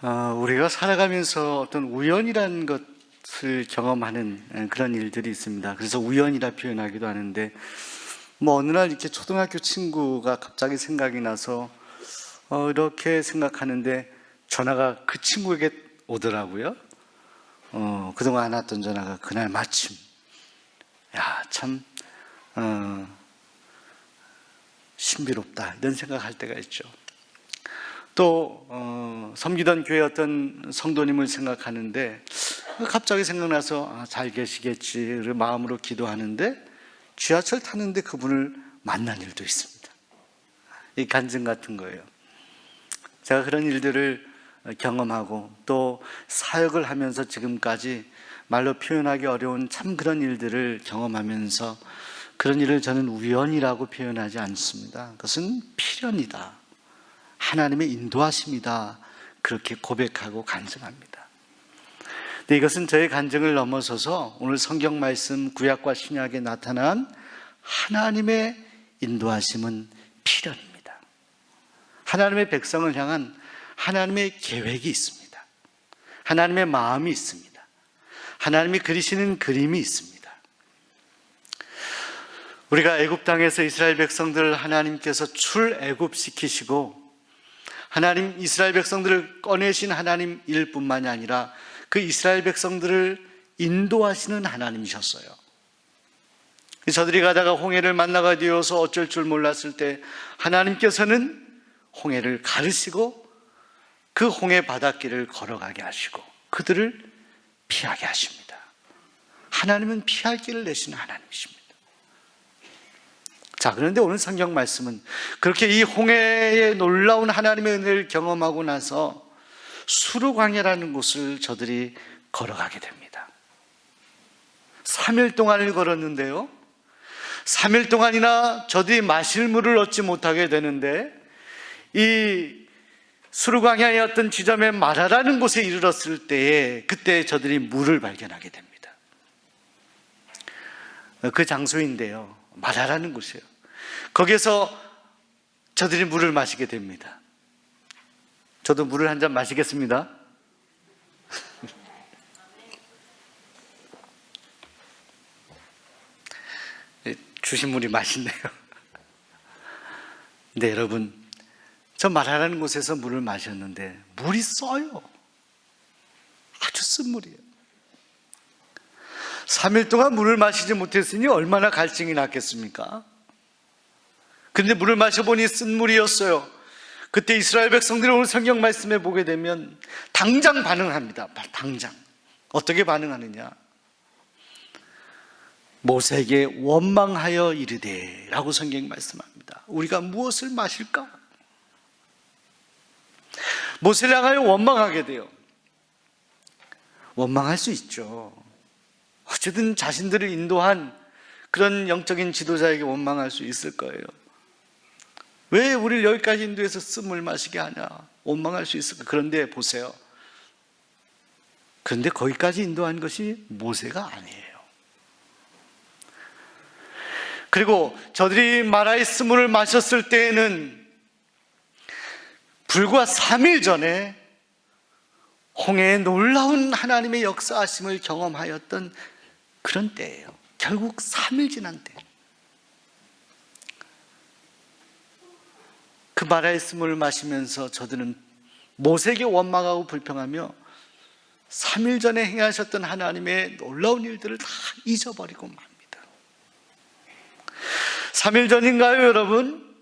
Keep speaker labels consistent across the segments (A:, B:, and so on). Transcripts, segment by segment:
A: 우리가 살아가면서 어떤 우연이라는 것을 경험하는 그런 일들이 있습니다. 그래서 우연이라 표현하기도 하는데, 어느 날 이렇게 초등학교 친구가 갑자기 생각이 나서 이렇게 생각하는데 전화가 그 친구에게 오더라고요. 그동안 안 왔던 전화가 그날 마침, 참 신비롭다 이런 생각할 때가 있죠. 또 섬기던 교회 어떤 성도님을 생각하는데 갑자기 생각나서 잘 계시겠지 마음으로 기도하는데 지하철 타는데 그분을 만난 일도 있습니다. 이 간증 같은 거예요. 제가 그런 일들을 경험하고 또 사역을 하면서 지금까지 말로 표현하기 어려운 참 그런 일들을 경험하면서 그런 일을 저는 우연이라고 표현하지 않습니다. 그것은 필연이다, 하나님의 인도하심이다, 그렇게 고백하고 간증합니다. 근데 이것은 저의 간증을 넘어서서 오늘 성경 말씀 구약과 신약에 나타난 하나님의 인도하심은 필연입니다. 하나님의 백성을 향한 하나님의 계획이 있습니다. 하나님의 마음이 있습니다. 하나님이 그리시는 그림이 있습니다. 우리가 애굽 땅에서 이스라엘 백성들을 하나님께서 출애굽시키시고 하나님 이스라엘 백성들을 꺼내신 하나님일 뿐만이 아니라 그 이스라엘 백성들을 인도하시는 하나님이셨어요. 저들이 가다가 홍해를 만나가 되어서 어쩔 줄 몰랐을 때 하나님께서는 홍해를 가르시고 그 홍해 바닷길을 걸어가게 하시고 그들을 피하게 하십니다. 하나님은 피할 길을 내시는 하나님이십니다. 자, 그런데 오늘 성경 말씀은 그렇게 이 홍해의 놀라운 하나님의 은혜를 경험하고 나서 수르광야라는 곳을 저들이 걸어가게 됩니다. 3일 동안을 걸었는데요, 3일 동안이나 저들이 마실 물을 얻지 못하게 되는데 이 수르광야의 어떤 지점에 마라라는 곳에 이르렀을 때에 그때 저들이 물을 발견하게 됩니다. 그 장소인데요, 마라라는 곳이에요. 거기에서 저들이 물을 마시게 됩니다. 저도 물을 한 잔 마시겠습니다. 주신 물이 맛있네요. 근데 여러분, 저 마라라는 곳에서 물을 마셨는데 물이 써요. 아주 쓴 물이에요. 3일 동안 물을 마시지 못했으니 얼마나 갈증이 났겠습니까? 그런데 물을 마셔보니 쓴 물이었어요. 그때 이스라엘 백성들이 오늘 성경 말씀에 보게 되면 당장 반응합니다. 당장. 어떻게 반응하느냐? 모세에게 원망하여 이르되 라고 성경이 말씀합니다. 우리가 무엇을 마실까? 모세를 향하여 원망하게 돼요. 원망할 수 있죠. 어쨌든 자신들을 인도한 그런 영적인 지도자에게 원망할 수 있을 거예요. 왜 우리를 여기까지 인도해서 쓴 물 마시게 하냐, 원망할 수 있을까? 그런데 보세요. 그런데 거기까지 인도한 것이 모세가 아니에요. 그리고 저들이 마라의 쓴물을 마셨을 때에는 불과 3일 전에 홍해의 놀라운 하나님의 역사하심을 경험하였던 그런 때예요. 결국 3일 지난 때 그 마라의 쓴물을 마시면서 저들은 모세에게 원망하고 불평하며 3일 전에 행하셨던 하나님의 놀라운 일들을 다 잊어버리고 맙니다. 3일 전인가요, 여러분?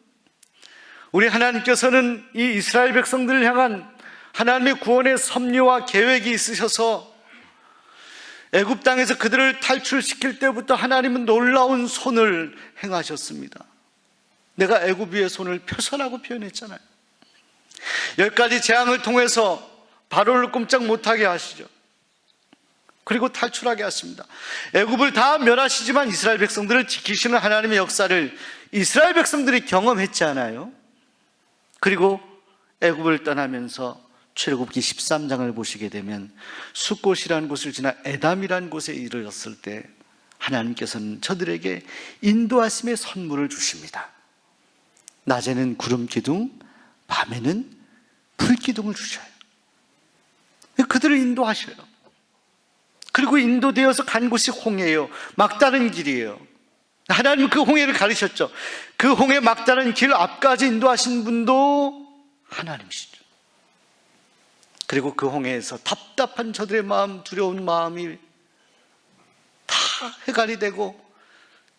A: 우리 하나님께서는 이 이스라엘 백성들을 향한 하나님의 구원의 섭리와 계획이 있으셔서 애굽 땅에서 그들을 탈출시킬 때부터 하나님은 놀라운 손을 행하셨습니다. 내가 애굽 위에 손을 펴서라고 표현했잖아요. 10가지 재앙을 통해서 바로를 꼼짝 못하게 하시죠. 그리고 탈출하게 하십니다. 애굽을 다 멸하시지만 이스라엘 백성들을 지키시는 하나님의 역사를 이스라엘 백성들이 경험했지 않아요? 그리고 애굽을 떠나면서 출애굽기 13장을 보시게 되면 숫곳이라는 곳을 지나 에담이라는 곳에 이르렀을 때 하나님께서는 저들에게 인도하심의 선물을 주십니다. 낮에는 구름 기둥, 밤에는 불 기둥을 주셔요. 그들을 인도하셔요. 그리고 인도되어서 간 곳이 홍해예요. 막다른 길이에요. 하나님은 그 홍해를 가르셨죠. 그 홍해 막다른 길 앞까지 인도하신 분도 하나님이시죠. 그리고 그 홍해에서 답답한 저들의 마음, 두려운 마음이 다 해갈이 되고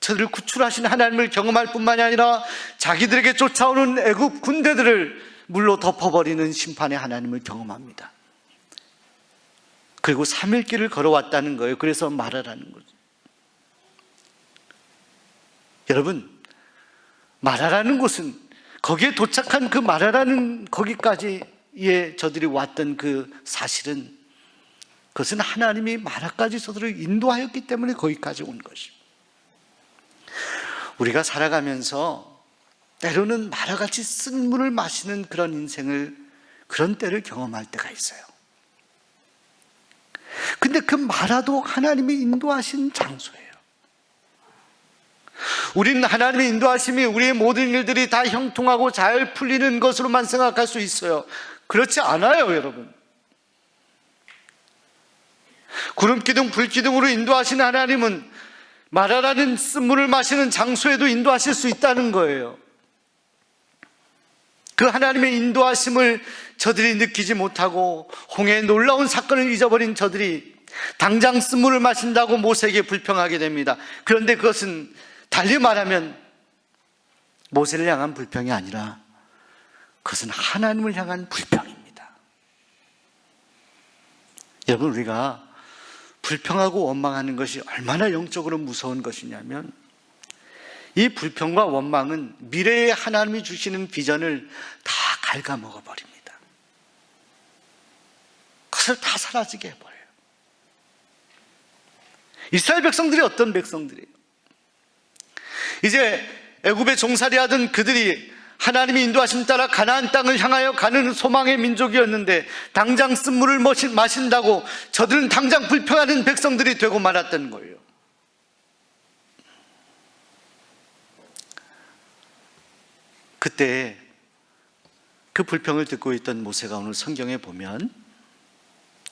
A: 저들을 구출하신 하나님을 경험할 뿐만이 아니라 자기들에게 쫓아오는 애굽 군대들을 물로 덮어버리는 심판의 하나님을 경험합니다. 그리고 3일 길을 걸어왔다는 거예요. 그래서 마라라는 거죠. 여러분, 마라라는 곳은 거기에 도착한 그 마라라는 거기까지의 저들이 왔던 그 사실은 그것은 하나님이 마라까지 저들을 인도하였기 때문에 거기까지 온 것입니다. 우리가 살아가면서 때로는 마라같이 쓴물을 마시는 그런 인생을, 그런 때를 경험할 때가 있어요. 근데 그 마라도 하나님이 인도하신 장소예요. 우리는 하나님의 인도하심이 우리의 모든 일들이 다 형통하고 잘 풀리는 것으로만 생각할 수 있어요. 그렇지 않아요, 여러분. 구름기둥, 불기둥으로 인도하시는 하나님은 마라라는 쓴물을 마시는 장소에도 인도하실 수 있다는 거예요. 그 하나님의 인도하심을 저들이 느끼지 못하고 홍해의 놀라운 사건을 잊어버린 저들이 당장 쓴물을 마신다고 모세에게 불평하게 됩니다. 그런데 그것은 달리 말하면 모세를 향한 불평이 아니라 그것은 하나님을 향한 불평입니다. 여러분, 우리가 불평하고 원망하는 것이 얼마나 영적으로 무서운 것이냐면 이 불평과 원망은 미래에 하나님이 주시는 비전을 다 갉아먹어 버립니다. 그것을 다 사라지게 해버려요. 이스라엘 백성들이 어떤 백성들이에요? 이제 애굽에 종살이 하던 그들이 하나님이 인도하심 따라 가나안 땅을 향하여 가는 소망의 민족이었는데 당장 쓴물을 마신다고 저들은 당장 불평하는 백성들이 되고 말았던 거예요. 그때 그 불평을 듣고 있던 모세가 오늘 성경에 보면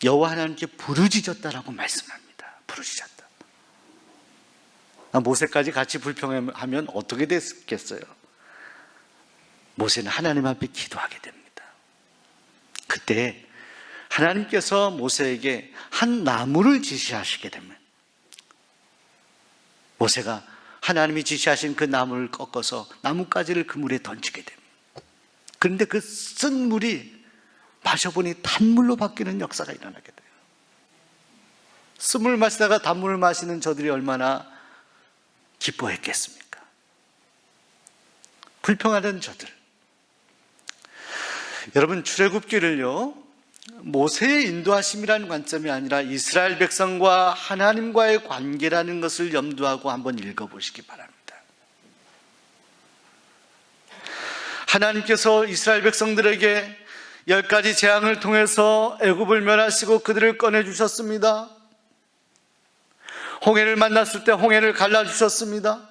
A: 여호와 하나님께 부르짖었다라고 말씀합니다. 부르짖었다. 모세까지 같이 불평하면 어떻게 됐겠어요? 모세는 하나님 앞에 기도하게 됩니다. 그때 하나님께서 모세에게 한 나무를 지시하시게 됩니다. 모세가 하나님이 지시하신 그 나무를 꺾어서 나뭇가지를 그 물에 던지게 됩니다. 그런데 그 쓴 물이 마셔보니 단물로 바뀌는 역사가 일어나게 돼요. 쓴물 마시다가 단물을 마시는 저들이 얼마나 기뻐했겠습니까? 불평하던 저들. 여러분, 출애굽기를요, 모세의 인도하심이라는 관점이 아니라 이스라엘 백성과 하나님과의 관계라는 것을 염두하고 한번 읽어보시기 바랍니다. 하나님께서 이스라엘 백성들에게 10가지 재앙을 통해서 애굽을 멸하시고 그들을 꺼내주셨습니다. 홍해를 만났을 때 홍해를 갈라주셨습니다.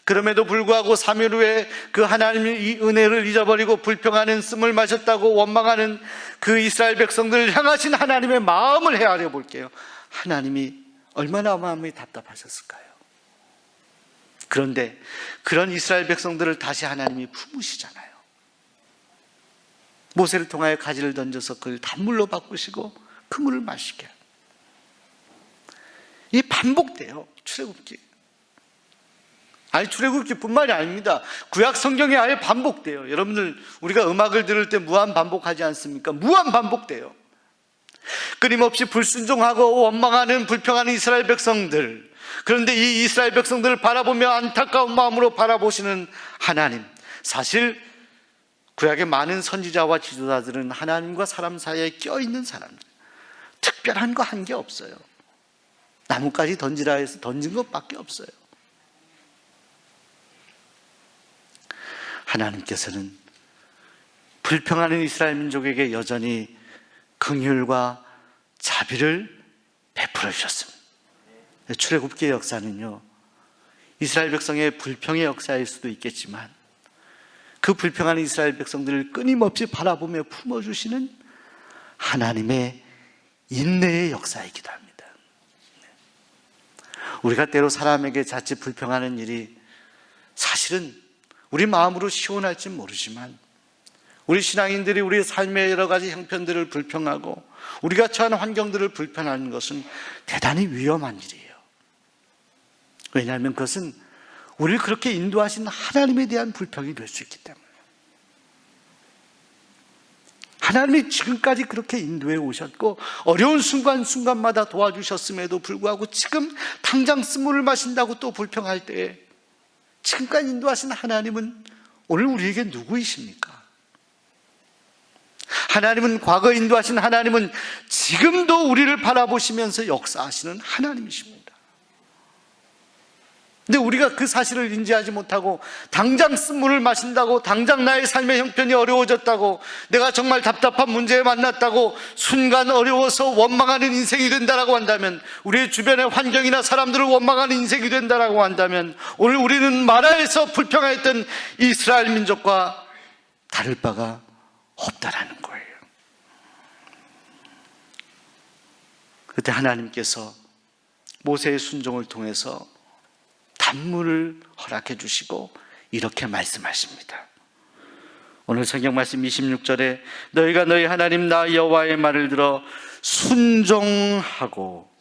A: 그럼에도 불구하고 3일 후에 그 하나님의 이 은혜를 잊어버리고 불평하는, 쓴물 마셨다고 원망하는 그 이스라엘 백성들을 향하신 하나님의 마음을 헤아려 볼게요. 하나님이 얼마나 마음이 답답하셨을까요? 그런데 그런 이스라엘 백성들을 다시 하나님이 품으시잖아요. 모세를 통하여 가지를 던져서 그를 단물로 바꾸시고 그 물을 마시게. 이 반복돼요, 출애굽기. 아니, 출애굽기뿐만이 아닙니다. 구약 성경에 아예 반복돼요. 여러분들, 우리가 음악을 들을 때 무한 반복하지 않습니까? 무한 반복돼요. 끊임없이 불순종하고 원망하는, 불평하는 이스라엘 백성들. 그런데 이 이스라엘 백성들을 바라보며 안타까운 마음으로 바라보시는 하나님. 사실 구약의 많은 선지자와 지도자들은 하나님과 사람 사이에 껴있는 사람들, 특별한 거 한 게 없어요. 나뭇가지 던지라 해서 던진 것밖에 없어요. 하나님께서는 불평하는 이스라엘 민족에게 여전히 긍휼과 자비를 베풀어 주셨습니다. 출애굽기의 역사는요, 이스라엘 백성의 불평의 역사일 수도 있겠지만 그 불평하는 이스라엘 백성들을 끊임없이 바라보며 품어주시는 하나님의 인내의 역사이기도 합니다. 우리가 때로 사람에게 자칫 불평하는 일이 사실은 우리 마음으로 시원할지 모르지만, 우리 신앙인들이 우리의 삶의 여러 가지 형편들을 불평하고 우리가 처한 환경들을 불편하는 것은 대단히 위험한 일이에요. 왜냐하면 그것은 우리를 그렇게 인도하신 하나님에 대한 불평이 될 수 있기 때문에. 하나님이 지금까지 그렇게 인도해 오셨고 어려운 순간순간마다 도와주셨음에도 불구하고 지금 당장 쓴물을 마신다고 또 불평할 때에 지금까지 인도하신 하나님은 오늘 우리에게 누구이십니까? 하나님은, 과거 인도하신 하나님은 지금도 우리를 바라보시면서 역사하시는 하나님이십니다. 근데 우리가 그 사실을 인지하지 못하고 당장 쓴물을 마신다고, 당장 나의 삶의 형편이 어려워졌다고, 내가 정말 답답한 문제에 만났다고 순간 어려워서 원망하는 인생이 된다라고 한다면, 우리의 주변의 환경이나 사람들을 원망하는 인생이 된다라고 한다면, 오늘 우리는 마라에서 불평했던 이스라엘 민족과 다를 바가 없다라는 거예요. 그때 하나님께서 모세의 순종을 통해서 단물을 허락해 주시고 이렇게 말씀하십니다. 오늘 성경 말씀 26절에 너희가 너희 하나님 나 여호와의 말을 들어 순종하고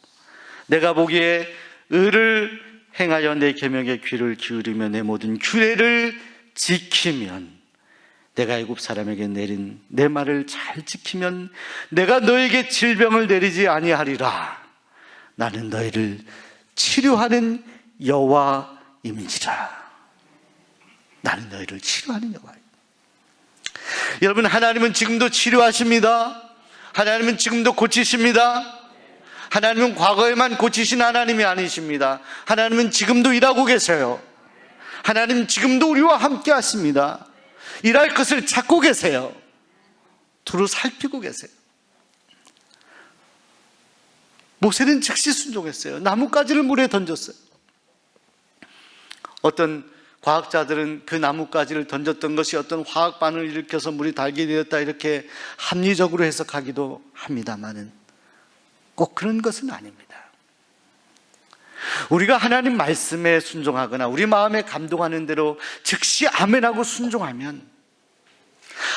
A: 내가 보기에 의를 행하여 내 계명에 귀를 기울이며 내 모든 규례를 지키면, 내가 애굽 사람에게 내린 내 말을 잘 지키면 내가 너에게 질병을 내리지 아니하리라. 나는 너희를 치료하는 여호와임이니라. 나는 너희를 치료하는 여호와입니다. 여러분, 하나님은 지금도 치료하십니다. 하나님은 지금도 고치십니다. 하나님은 과거에만 고치신 하나님이 아니십니다. 하나님은 지금도 일하고 계세요. 하나님은 지금도 우리와 함께 하십니다. 일할 것을 찾고 계세요. 두루 살피고 계세요. 모세는 즉시 순종했어요. 나뭇가지를 물에 던졌어요. 어떤 과학자들은 그 나뭇가지를 던졌던 것이 어떤 화학반응을 일으켜서 물이 달게 되었다, 이렇게 합리적으로 해석하기도 합니다만은 꼭 그런 것은 아닙니다. 우리가 하나님 말씀에 순종하거나 우리 마음에 감동하는 대로 즉시 아멘하고 순종하면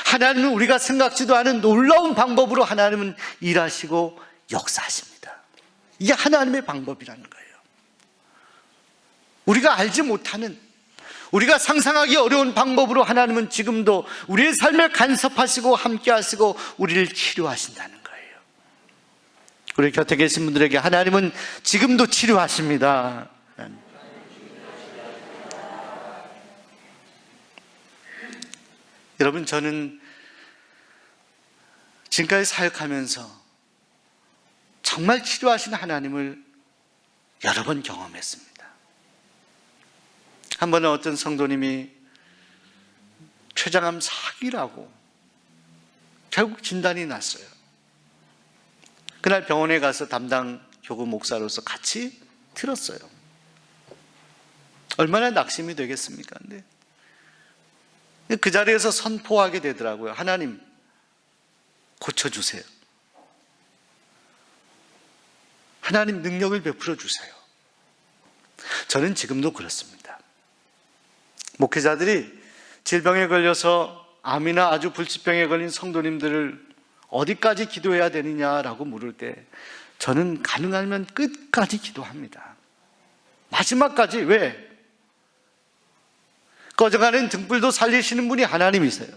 A: 하나님은 우리가 생각지도 않은 놀라운 방법으로 하나님은 일하시고 역사하십니다. 이게 하나님의 방법이라는 거예요. 우리가 알지 못하는, 우리가 상상하기 어려운 방법으로 하나님은 지금도 우리의 삶을 간섭하시고 함께 하시고 우리를 치료하신다는 거예요. 우리 곁에 계신 분들에게 하나님은 지금도 치료하십니다. 여러분, 저는 지금까지 사역하면서 정말 치료하시는 하나님을 여러 번 경험했습니다. 한 번은 어떤 성도님이 췌장암 4기라고 결국 진단이 났어요. 그날 병원에 가서 담당 교구 목사로서 같이 들었어요. 얼마나 낙심이 되겠습니까? 근데 그 자리에서 선포하게 되더라고요. 하나님, 고쳐주세요. 하나님, 능력을 베풀어 주세요. 저는 지금도 그렇습니다. 목회자들이 질병에 걸려서 암이나 아주 불치병에 걸린 성도님들을 어디까지 기도해야 되느냐라고 물을 때 저는 가능하면 끝까지 기도합니다. 마지막까지. 왜? 꺼져가는 등불도 살리시는 분이 하나님이세요.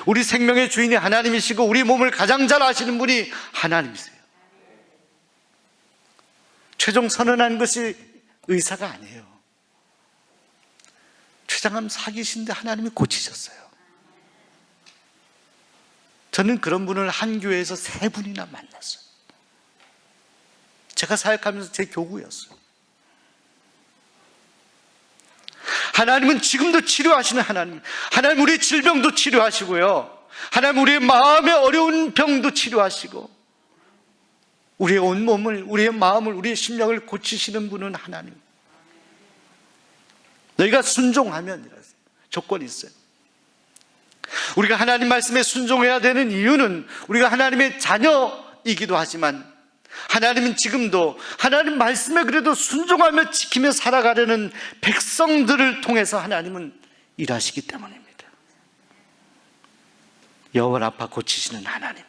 A: 우리 생명의 주인이 하나님이시고 우리 몸을 가장 잘 아시는 분이 하나님이세요. 최종 선언한 것이 의사가 아니에요. 췌장암 4기신데 하나님이 고치셨어요. 저는 그런 분을 한 교회에서 3분이나 만났어요. 제가 사역하면서 제 교구였어요. 하나님은 지금도 치료하시는 하나님. 하나님 우리의 질병도 치료하시고요. 하나님 우리의 마음의 어려운 병도 치료하시고 우리의 온몸을, 우리의 마음을, 우리의 심령을 고치시는 분은 하나님. 너희가 순종하면 조건이 있어요. 우리가 하나님 말씀에 순종해야 되는 이유는 우리가 하나님의 자녀 전이기도 하지만 하나님은 지금도 하나님 말씀에 그래도 순종하며 지키며 살아가려는 백성들을 통해서 하나님은 일하시기 때문입니다. 여호와 라파 고치시는 하나님.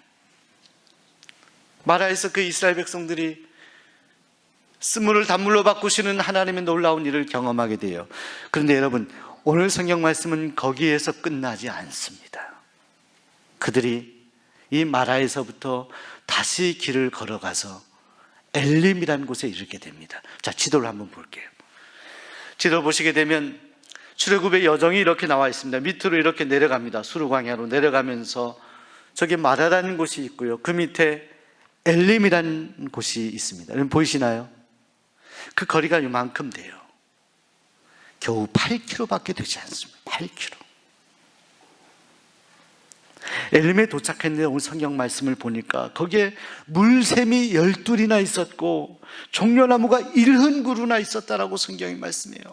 A: 마라에서 그 이스라엘 백성들이 쓴물을 단물로 바꾸시는 하나님의 놀라운 일을 경험하게 돼요. 그런데 여러분, 오늘 성경 말씀은 거기에서 끝나지 않습니다. 그들이 이 마라에서부터 다시 길을 걸어가서 엘림이라는 곳에 이르게 됩니다. 자, 지도를 한번 볼게요. 지도를 보시게 되면 출애굽의 여정이 이렇게 나와 있습니다. 밑으로 이렇게 내려갑니다. 수르광야로 내려가면서 저기 마라라는 곳이 있고요. 그 밑에 엘림이라는 곳이 있습니다. 여러분 보이시나요? 그 거리가 이만큼 돼요. 겨우 8km밖에 되지 않습니다. 8km. 엘림에 도착했는데 오늘 성경 말씀을 보니까 거기에 물샘이 12이나 있었고 종려나무가 1흔그루나 있었다라고 성경이 말씀해요.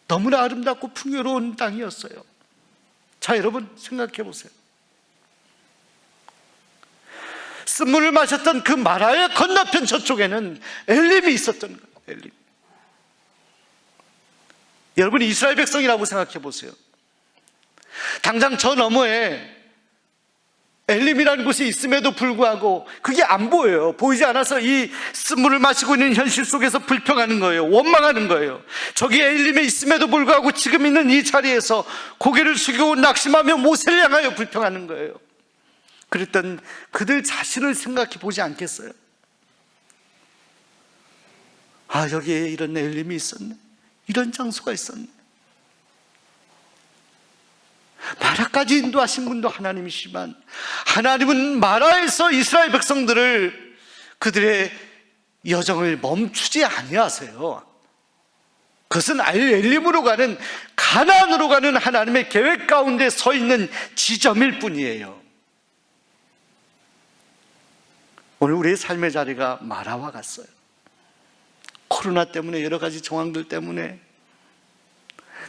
A: 너무나 아름답고 풍요로운 땅이었어요. 자, 여러분 생각해 보세요. 쓴물을 마셨던 그 마라의 건너편 저쪽에는 엘림이 있었던 거예요. 엘림. 여러분 이스라엘 백성이라고 생각해 보세요. 당장 저 너머에 엘림이라는 곳이 있음에도 불구하고 그게 안 보여요. 보이지 않아서 이 쓴물을 마시고 있는 현실 속에서 불평하는 거예요. 원망하는 거예요. 저기 엘림에 있음에도 불구하고 지금 있는 이 자리에서 고개를 숙이고 낙심하며 모세를 향하여 불평하는 거예요. 그랬던 그들 자신을 생각해 보지 않겠어요? 아, 여기에 이런 엘림이 있었네. 이런 장소가 있었네. 마라까지 인도하신 분도 하나님이시지만 하나님은 마라에서 이스라엘 백성들을 그들의 여정을 멈추지 아니하세요. 그것은 엘림으로 가는 가나안으로 가는 하나님의 계획 가운데 서 있는 지점일 뿐이에요. 오늘 우리의 삶의 자리가 마라와 같어요. 코로나 때문에 여러 가지 정황들 때문에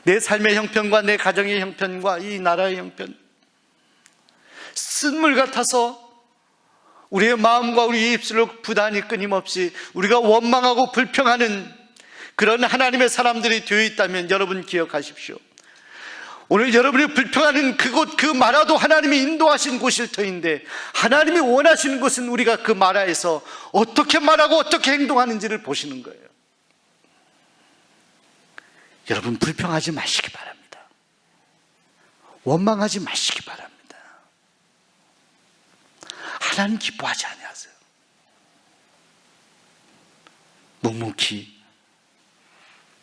A: 내 삶의 형편과 내 가정의 형편과 이 나라의 형편, 쓴물 같아서 우리의 마음과 우리의 입술로 부단히 끊임없이 우리가 원망하고 불평하는 그런 하나님의 사람들이 되어 있다면 여러분 기억하십시오. 오늘 여러분이 불평하는 그곳, 그 마라도 하나님이 인도하신 곳일 터인데 하나님이 원하시는 것은 우리가 그 마라에서 어떻게 말하고 어떻게 행동하는지를 보시는 거예요. 여러분 불평하지 마시기 바랍니다. 원망하지 마시기 바랍니다. 하나님 기뻐하지 아니하세요. 묵묵히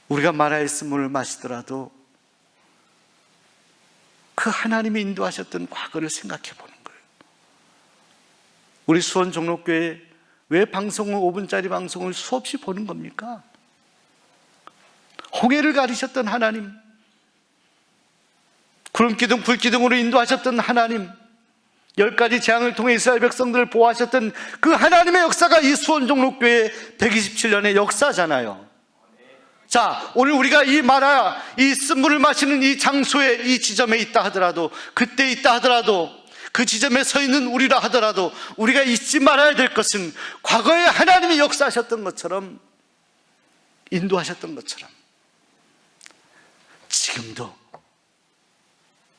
A: 우리가 마라의 쓴물을 마시더라도 그 하나님이 인도하셨던 과거를 생각해 보는 거예요. 우리 수원 종로교회 왜 방송을 5분짜리 방송을 수없이 보는 겁니까? 홍해를 가리셨던 하나님, 구름기둥 불기둥으로 인도하셨던 하나님, 10가지 재앙을 통해 이스라엘 백성들을 보호하셨던 그 하나님의 역사가 이 수원 종로교회 127년의 역사잖아요. 자, 오늘 우리가 이 마라, 이 쓴물을 마시는 이 장소에, 이 지점에 있다 하더라도, 그때 있다 하더라도, 그 지점에 서 있는 우리라 하더라도 우리가 잊지 말아야 될 것은 과거에 하나님이 역사하셨던 것처럼, 인도하셨던 것처럼 지금도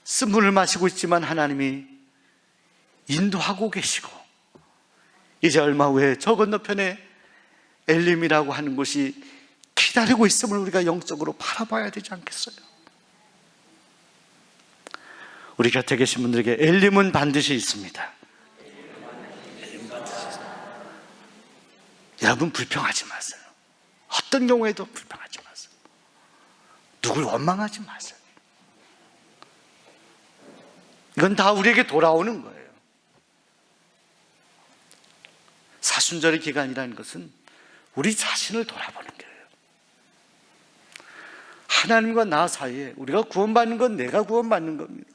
A: 쓴물을 마시고 있지만 하나님이 인도하고 계시고, 이제 얼마 후에 저 건너편에 엘림이라고 하는 곳이 기다리고 있음을 우리가 영적으로 바라봐야 되지 않겠어요? 우리 곁에 계신 분들에게 엘림은 반드시 있습니다. 엘림은 반드시 있습니다. 여러분 불평하지 마세요. 어떤 경우에도 불평하지 마세요. 누굴 원망하지 마세요. 이건 다 우리에게 돌아오는 거예요. 사순절의 기간이라는 것은 우리 자신을 돌아보는 거예요. 하나님과 나 사이에 우리가 구원받는 건 내가 구원받는 겁니다.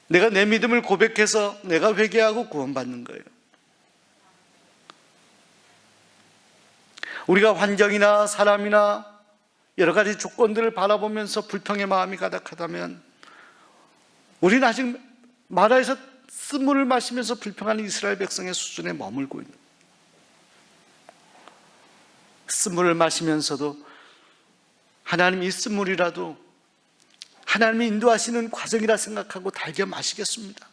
A: 내가 내 믿음을 고백해서 내가 회개하고 구원받는 거예요. 우리가 환경이나 사람이나 여러 가지 조건들을 바라보면서 불평의 마음이 가득하다면 우리는 아직 마라에서 쓴물을 마시면서 불평하는 이스라엘 백성의 수준에 머물고 있는, 쓴물을 마시면서도 하나님 이 쓴물이라도 하나님이 인도하시는 과정이라 생각하고 달겨 마시겠습니다.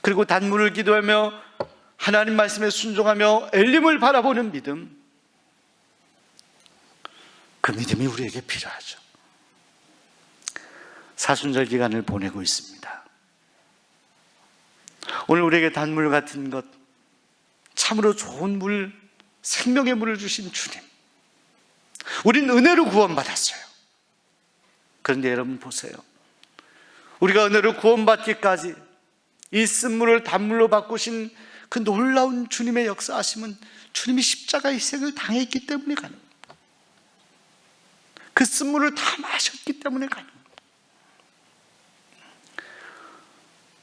A: 그리고 단물을 기도하며 하나님 말씀에 순종하며 엘림을 바라보는 믿음, 그 믿음이 우리에게 필요하죠. 사순절 기간을 보내고 있습니다. 오늘 우리에게 단물 같은 것, 참으로 좋은 물, 생명의 물을 주신 주님, 우린 은혜로 구원받았어요. 그런데 여러분 보세요, 우리가 은혜로 구원받기까지 이 쓴물을 단물로 바꾸신 그 놀라운 주님의 역사하심은 주님이 십자가 희생을 당했기 때문에 가능합니다. 그 쓴물을 다 마셨기 때문에 가능합니다.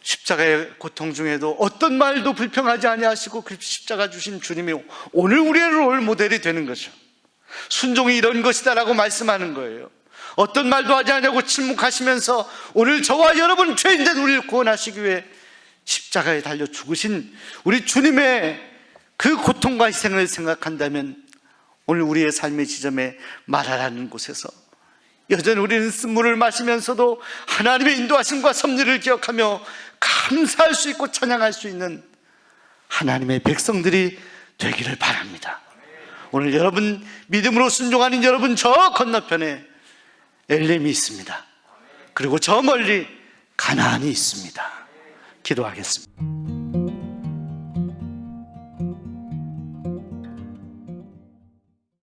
A: 십자가의 고통 중에도 어떤 말도 불평하지 아니하시고 그 십자가 주신 주님이 오늘 우리의 롤 모델이 되는 거죠. 순종이 이런 것이다라고 말씀하는 거예요. 어떤 말도 하지 않냐고 침묵하시면서 오늘 저와 여러분 죄인된 우리를 구원하시기 위해 십자가에 달려 죽으신 우리 주님의 그 고통과 희생을 생각한다면 오늘 우리의 삶의 지점에 말하라는 곳에서 여전히 우리는 쓴물을 마시면서도 하나님의 인도하심과 섭리를 기억하며 감사할 수 있고 찬양할 수 있는 하나님의 백성들이 되기를 바랍니다. 오늘 여러분 믿음으로 순종하는 여러분, 저 건너편에 엘림이 있습니다. 그리고 저 멀리 가나안이 있습니다. 기도하겠습니다.